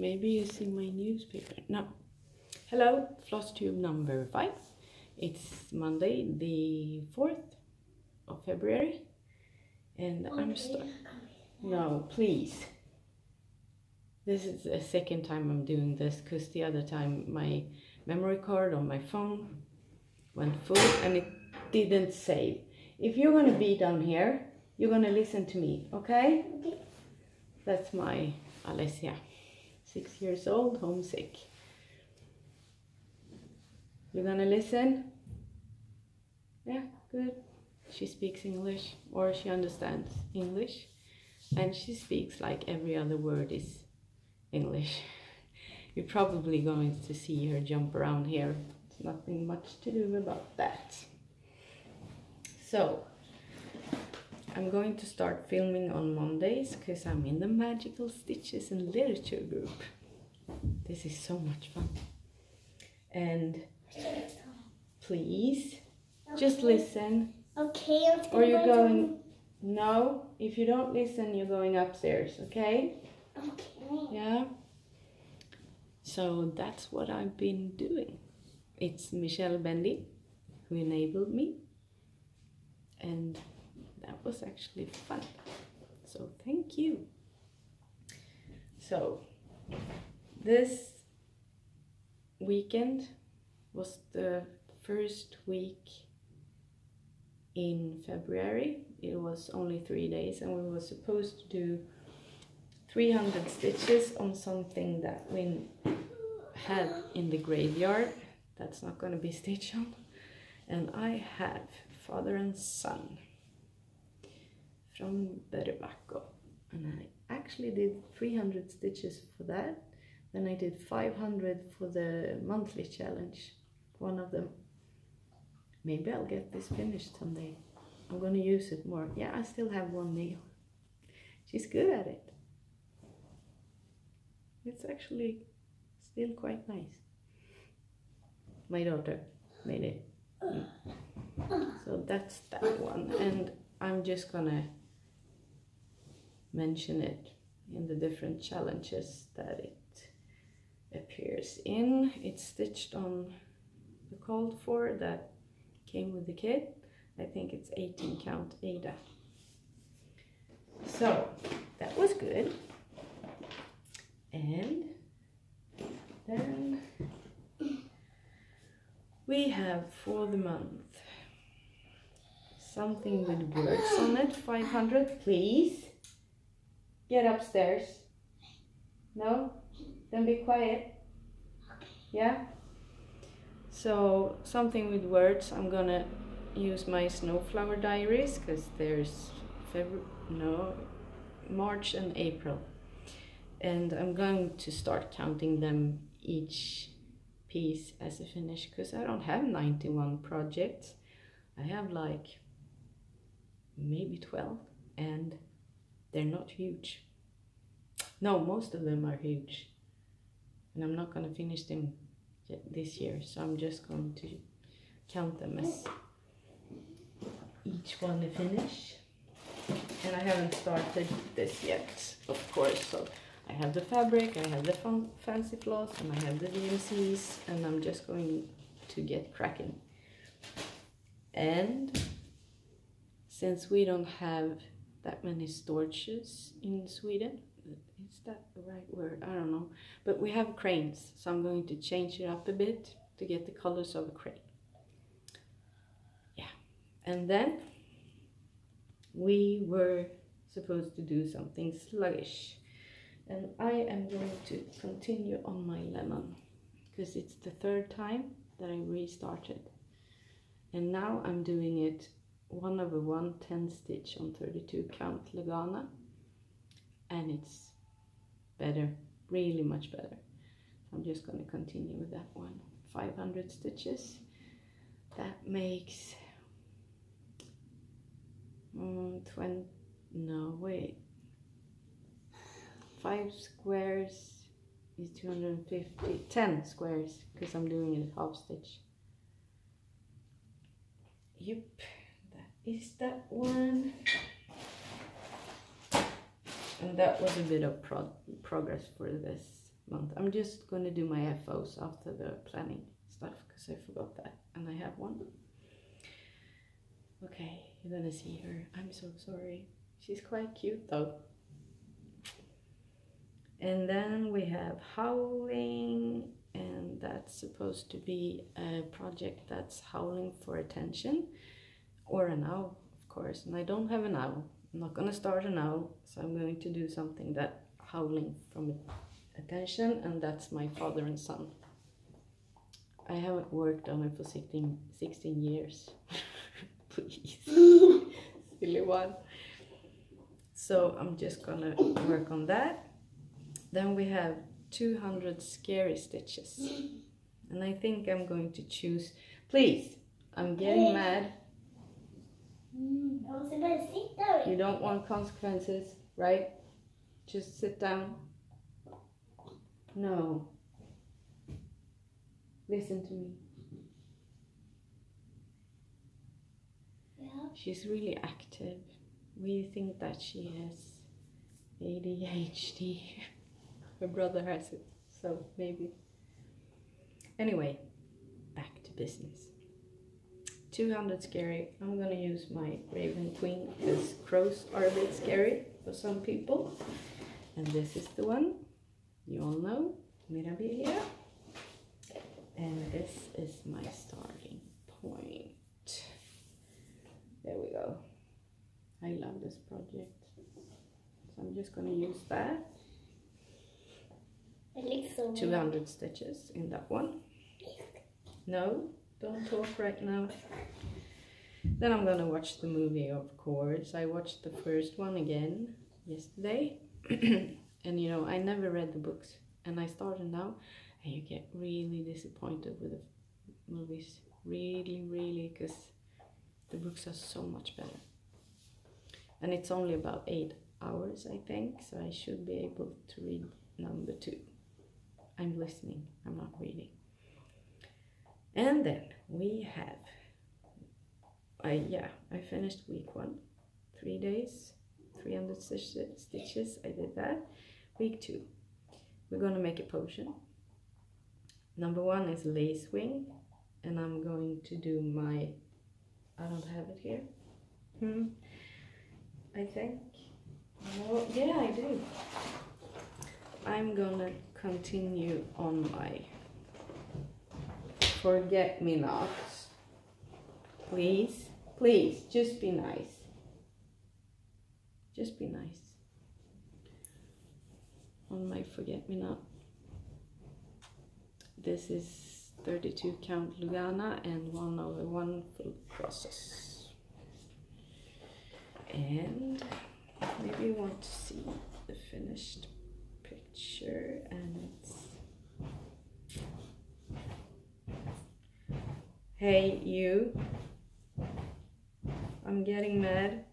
Maybe you see my newspaper. No. Hello, Flosstube number 5. It's Monday, the 4th of February. And I'm starting. No, please. This is the second time I'm doing this because the other time my memory card on my phone went full and it didn't save. If you're going to be down here, you're going to listen to me, okay? Okay. That's my Alessia, 6 years old, homesick. You're going to listen? Yeah, good. She speaks English, or she understands English, and she speaks like every other word is English. You're probably going to see her jump around here. There's nothing much to do about that. So, I'm going to start filming on Mondays because I'm in the Magical Stitches and Literature group. This is so much fun. And please, just listen. Okay, or you're going... No, if you don't listen, you're going upstairs, okay? Okay. Yeah. So that's what I've been doing. It's Michelle Bendy who enabled me. And that was actually fun. So thank you. So this weekend was the first week in February. It was only 3 days and we were supposed to do 300 stitches on something that we had in the graveyard. That's not going to be stitched on. And I have Father and Son from Beatiful. And I actually did 300 stitches for that. Then I did 500 for the monthly challenge, one of them. Maybe I'll get this finished someday. I'm going to use it more. Yeah, I still have one nail. She's good at it. It's actually still quite nice. My daughter made it. So that's that one. And I'm just gonna mention it in the different challenges that it appears in. It's stitched on the called for that came with the kit. I think it's 18 count aida. So that was good. And then we have for the month something with words on it. 500, please. Get upstairs. No? Then be quiet. Yeah? So something with words. I'm gonna use my snowflower diaries because there's March and April. And I'm going to start counting them each piece as a finish because I don't have 91 projects. I have like maybe 12 and they're not huge. No, most of them are huge. And I'm not going to finish them this year, so I'm just going to count them as each one a finish. And I haven't started this yet, of course, so I have the fabric, I have the fancy floss, and I have the DMCs, and I'm just going to get cracking. And since we don't have that many storages in Sweden, is that the right word? I don't know. But we have cranes, so I'm going to change it up a bit to get the colors of a crane. Yeah. And then we were supposed to do something sluggish. And I am going to continue on my lemon because it's the third time that I restarted. And now I'm doing it 1/1 10 stitch on 32 count Lagana. And it's better, really much better. I'm just going to continue with that one. 500 stitches. That makes 20, no wait. 5 squares is 250, 10 squares, because I'm doing it half stitch. Yep, that is that one. And that was a bit of progress for this month. I'm just going to do my FOs after the planning stuff because I forgot that, and I have one. Okay, you're gonna see her. I'm so sorry. She's quite cute though. And then we have howling, and that's supposed to be a project that's howling for attention, or an owl, of course. And I don't have an owl. I'm not gonna start an owl, so I'm going to do something that howling from attention, and that's my father and son. I haven't worked on it for 16 years. Please. Silly one. So I'm just gonna work on that. Then we have 200 scary stitches. And I think I'm going to choose... Please, I'm getting mad. You don't want consequences, right? Just sit down. No. Listen to me. Yeah. She's really active. We think that she has ADHD. Her brother has it, so maybe. Anyway, back to business. 200 scary. I'm gonna use my Raven Queen because crows are a bit scary for some people. And this is the one you all know, Mirabilia. And this is my starting point. There we go. I love this project. So I'm just gonna use that. 200 stitches in that one. No, don't talk right now. Then I'm gonna watch the movie, of course. I watched the first one again yesterday. And you know, I never read the books, and I started now, and you get really disappointed with the movies. Really, because the books are so much better. And it's only about 8 hours, I think, so I should be able to read number 2. I'm listening, I'm not reading. And then we have, I finished week 1, 3 days, 300 stitches, I did that. Week 2, we're gonna make a potion. Number 1 is lace wing, and I'm going to do my, I don't have it here. I think, oh, yeah, I do. I'm gonna continue on my forget-me-nots. Please, just be nice. Just be nice. On my forget-me-not. This is 32 count Lugana and 1/1 full crosses. And maybe you want to see the finished picture, and it's... Hey, you. I'm getting mad.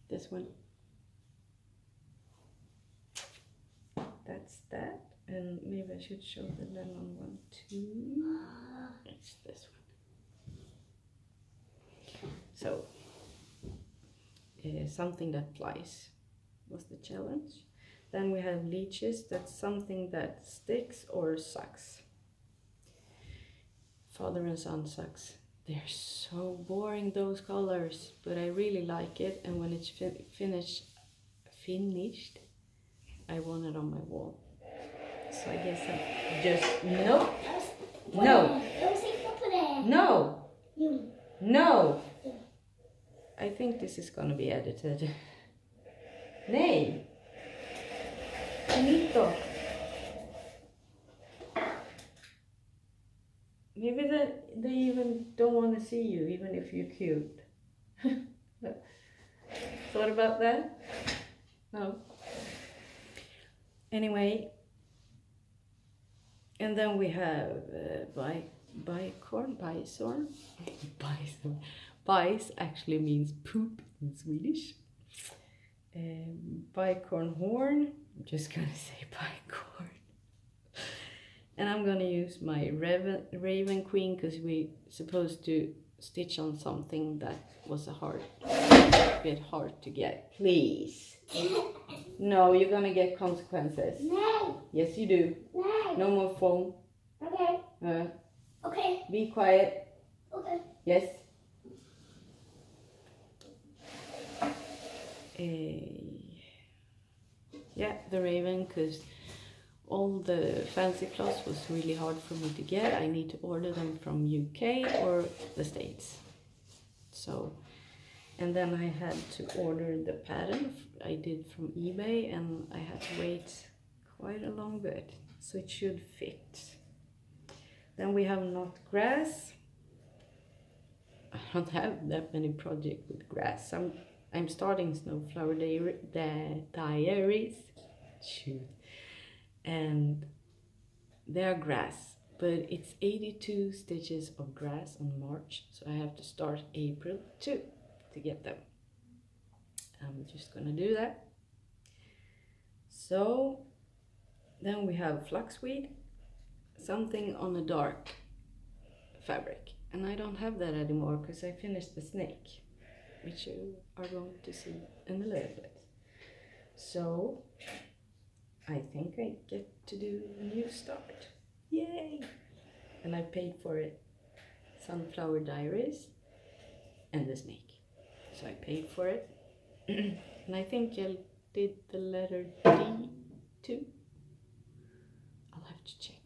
This one. That's that. And maybe I should show the lemon one too. It's this one. So, something that flies was the challenge. Then we have leeches. That's something that sticks or sucks. Father and son sucks. They're so boring, those colors, but I really like it. And when it's finished, I want it on my wall. So I guess I just, no. I think this is gonna be edited. Nej. Finito. Maybe they even don't want to see you, even if you're cute. Thought about that? No. Anyway, and then we have bison. Bajs actually means poop in Swedish. Bicorn horn. I'm just gonna say bicorn. And I'm gonna use my Raven Queen because we're supposed to stitch on something that was a bit hard to get. Please. No, you're gonna get consequences. No. Yes, you do. No. No more phone. Okay. Okay. Be quiet. Okay. Yes. Yeah, the raven, because all the fancy floss was really hard for me to get. I need to order them from UK or the States. So, and then I had to order the pattern I did from eBay, and I had to wait quite a long bit, so it should fit. Then we have knot grass. I don't have that many projects with grass. I'm starting Snowflower Diaries. Shoot. And they're grass, but it's 82 stitches of grass on March, so I have to start April 2 to get them. I'm just gonna do that. So then we have flaxweed, something on a dark fabric, and I don't have that anymore because I finished the snake, which you are going to see in a little bit. So I think I get to do a new start. Yay! And I paid for it. Sunflower Diaries and the snake. So I paid for it. And I think I did the letter D too. I'll have to check.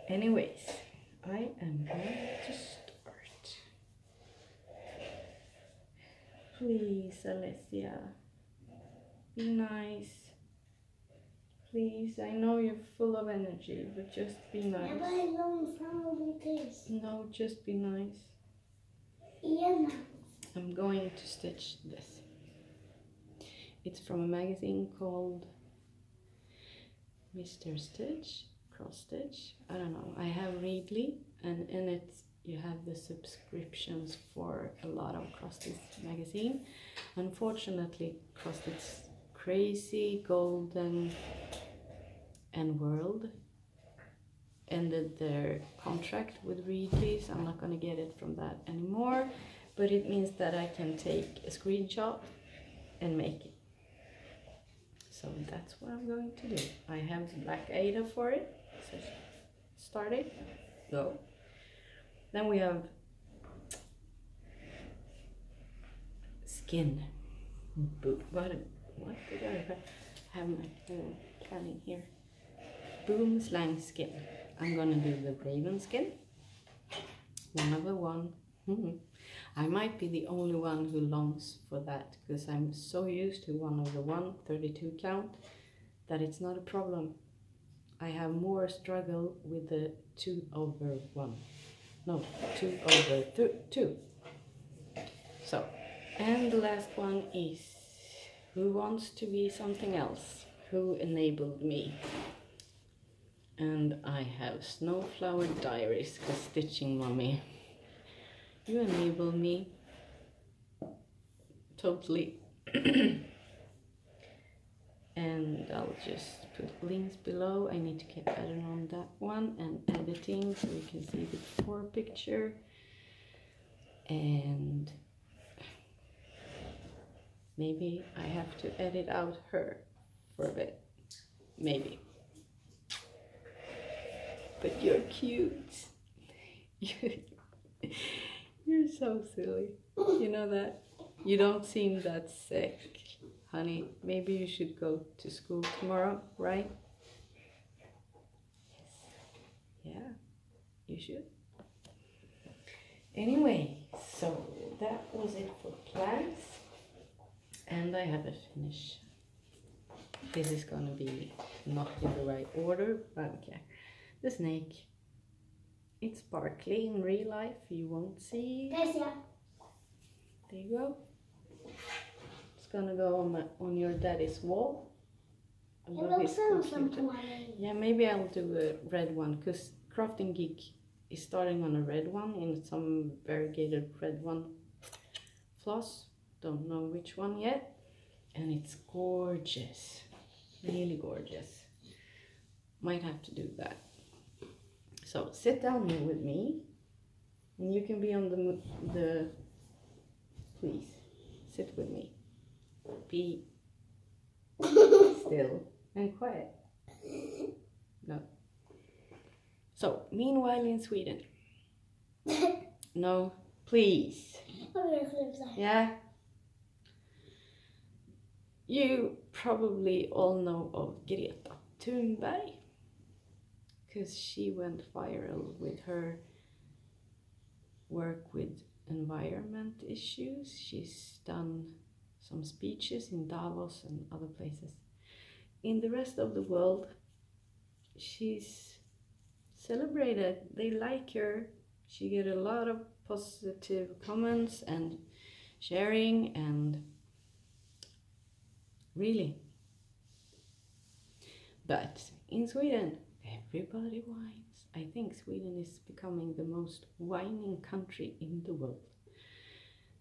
Anyways, I am going to start. Please, Alessia, be nice. Please, I know you're full of energy, but just be nice. Yeah, but I don't follow this. No, just be nice. Yeah. I'm going to stitch this. It's from a magazine called Mr. Stitch, Cross Stitch. I don't know. I have Readly, and in it you have the subscriptions for a lot of Cross Stitch magazine. Unfortunately, Cross Stitch Crazy, Golden, and World ended their contract with Readly, so I'm not going to get it from that anymore. But it means that I can take a screenshot and make it. So that's what I'm going to do. I have the black Aida for it. So start it. Go. Then we have skin. What did I have my planning here? Boom slang skin. I'm gonna do the raven skin. One of the one. I might be the only one who longs for that, because I'm so used to 1/1 32 count that it's not a problem. I have more struggle with the 2/1. No, 2/2. So, and the last one is who wants to be something else? Who enabled me? And I have Snowflower Diaries, because Stitching Mommy, you enable me totally. And I'll just put links below. I need to get better on that one, and editing so you can see the before picture. And maybe I have to edit out her for a bit, maybe. But you're cute. You're so silly. You know that? You don't seem that sick, honey. Maybe you should go to school tomorrow, right? Yes. Yeah, you should. Anyway, so that was it for plans. And I have a finish. This is gonna be not in the right order, but okay. The snake. It's sparkly in real life, you won't see. There you go. It's gonna go on your daddy's wall. Yeah, maybe I'll do a red one, because Crafting Geek is starting on a red one, in some variegated red one floss. Don't know which one yet. And it's gorgeous. Really gorgeous. Might have to do that. So sit down here with me And you can be on the please, sit with me. Be still and quiet. No. So, meanwhile in Sweden. No, please. Yeah. You probably all know of Greta Thunberg, because she went viral with her work with environment issues. She's done some speeches in Davos and other places. In the rest of the world, she's celebrated. They like her. She get a lot of positive comments and sharing, and really. But in Sweden, everybody whines. I think Sweden is becoming the most whining country in the world.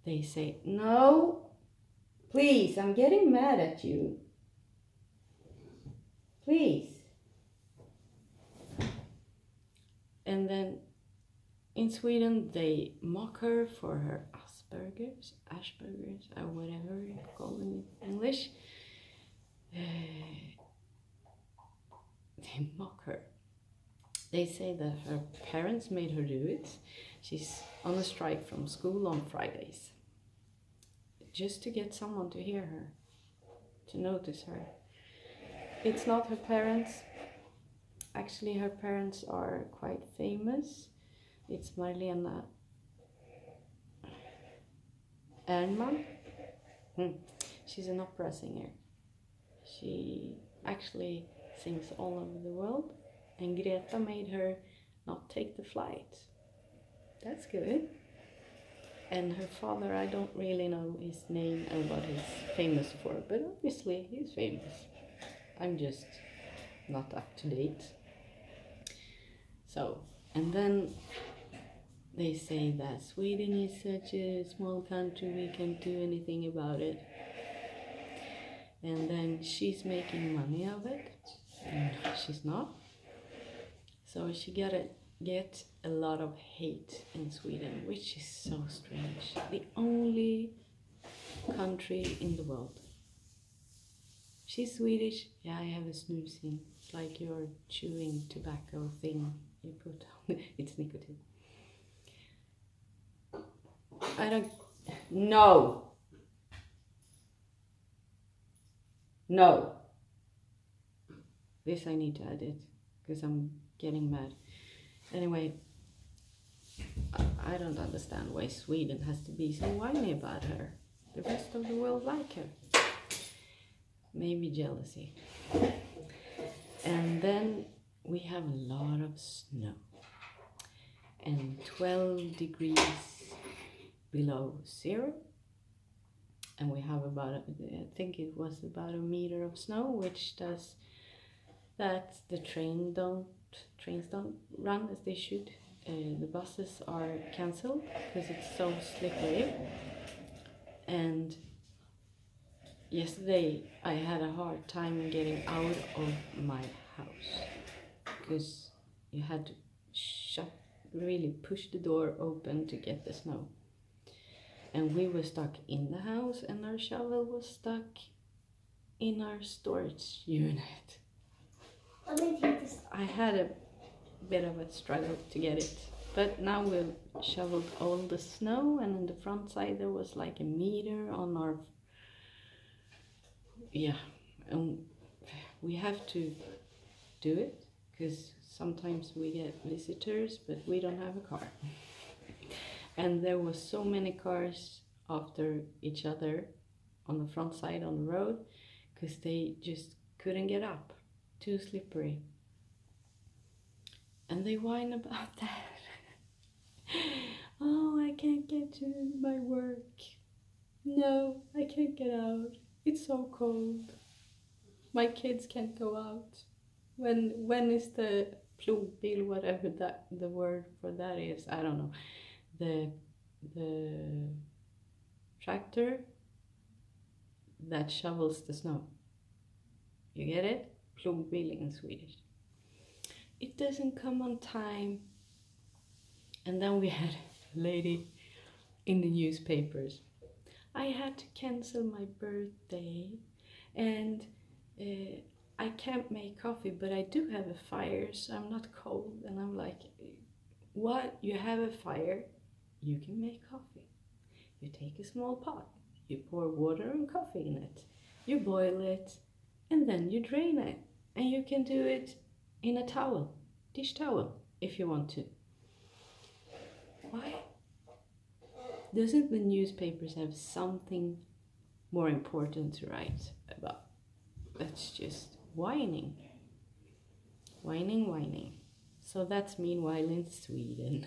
They say, no, please, I'm getting mad at you. Please. And then in Sweden, they mock her for her Asperger's, or whatever you call it in English. They mock her. They say that her parents made her do it. She's on a strike from school on Fridays, just to get someone to hear her, to notice her. It's not her parents. Actually, her parents are quite famous. It's Marlena Ernman. She's an opera singer. She actually sings all over the world, and Greta made her not take the flight. That's good. And her father, I don't really know his name and what he's famous for, but obviously he's famous. I'm just not up to date. So, and then they say that Sweden is such a small country, we can't do anything about it. And then she's making money of it. And she's not. So she gotta get a lot of hate in Sweden, which is so strange. The only country in the world. She's Swedish. Yeah, I have a snoozing. It's like you're chewing tobacco thing you put on. It's nicotine. I don't... No! No! This I need to edit, because I'm getting mad. Anyway, I don't understand why Sweden has to be so whiny about her. The rest of the world like her. Maybe jealousy. And then we have a lot of snow. And 12 degrees below zero. And we have about, I think it was about a meter of snow, which does that the trains don't run as they should. The buses are cancelled because it's so slippery. And yesterday I had a hard time getting out of my house because you had to really push the door open to get the snow. And we were stuck in the house, and our shovel was stuck in our storage unit. I had a bit of a struggle to get it, but now we've shoveled all the snow, and on the front side there was like a meter on our... Yeah, and we have to do it, because sometimes we get visitors, but we don't have a car. And there was so many cars after each other on the front side on the road, because they just couldn't get up. Too slippery. And they whine about that. Oh, I can't get to my work. No, I can't get out. It's so cold. My kids can't go out. When is the plogbil, whatever that the word for that is? I don't know. The tractor that shovels the snow. You get it? Plogbil in Swedish. It doesn't come on time. And then we had lady in the newspapers. I had to cancel my birthday and I can't make coffee, but I do have a fire, so I'm not cold. And I'm like, what? You have a fire? You can make coffee. You take a small pot, you pour water and coffee in it, you boil it, and then you drain it. And you can do it in a towel, dish towel, if you want to. Why? Doesn't the newspapers have something more important to write about? That's just whining. Whining, whining. So that's meanwhile in Sweden.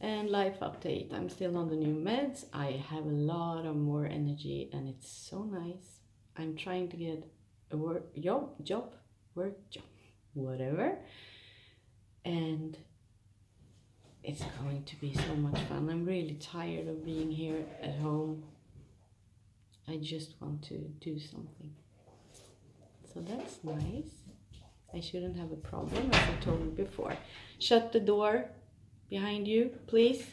And life update. I'm still on the new meds. I have a lot of more energy and it's so nice. I'm trying to get a work job, whatever. And it's going to be so much fun. I'm really tired of being here at home. I just want to do something. So that's nice. I shouldn't have a problem, as I told you before. Shut the door behind you, please.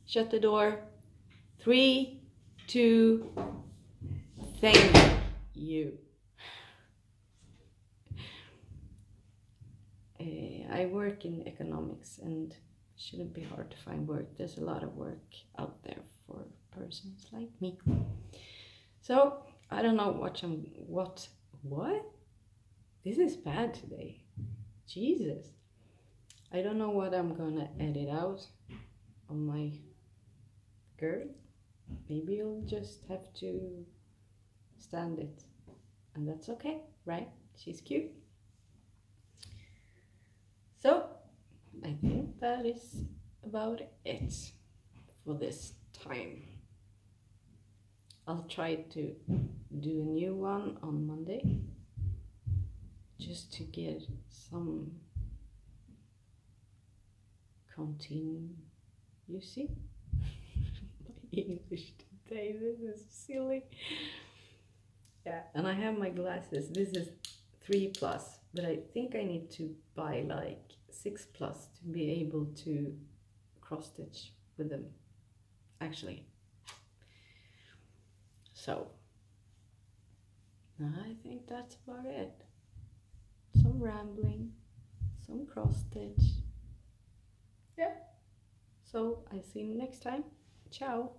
Shut the door. 3, 2, thank you. I work in economics and it shouldn't be hard to find work. There's a lot of work out there for persons like me. So I don't know what? This is bad today. Jesus. I don't know what I'm gonna edit out on my girl. Maybe you'll just have to stand it. And that's okay, right? She's cute. So I think that is about it for this time. I'll try to do a new one on Monday, just to get some you see? My English today, this is silly. Yeah, and I have my glasses. This is 3+, but I think I need to buy like 6+ to be able to cross stitch with them, actually. So I think that's about it. Some rambling, some cross stitch. Yeah. So I see you next time. Ciao.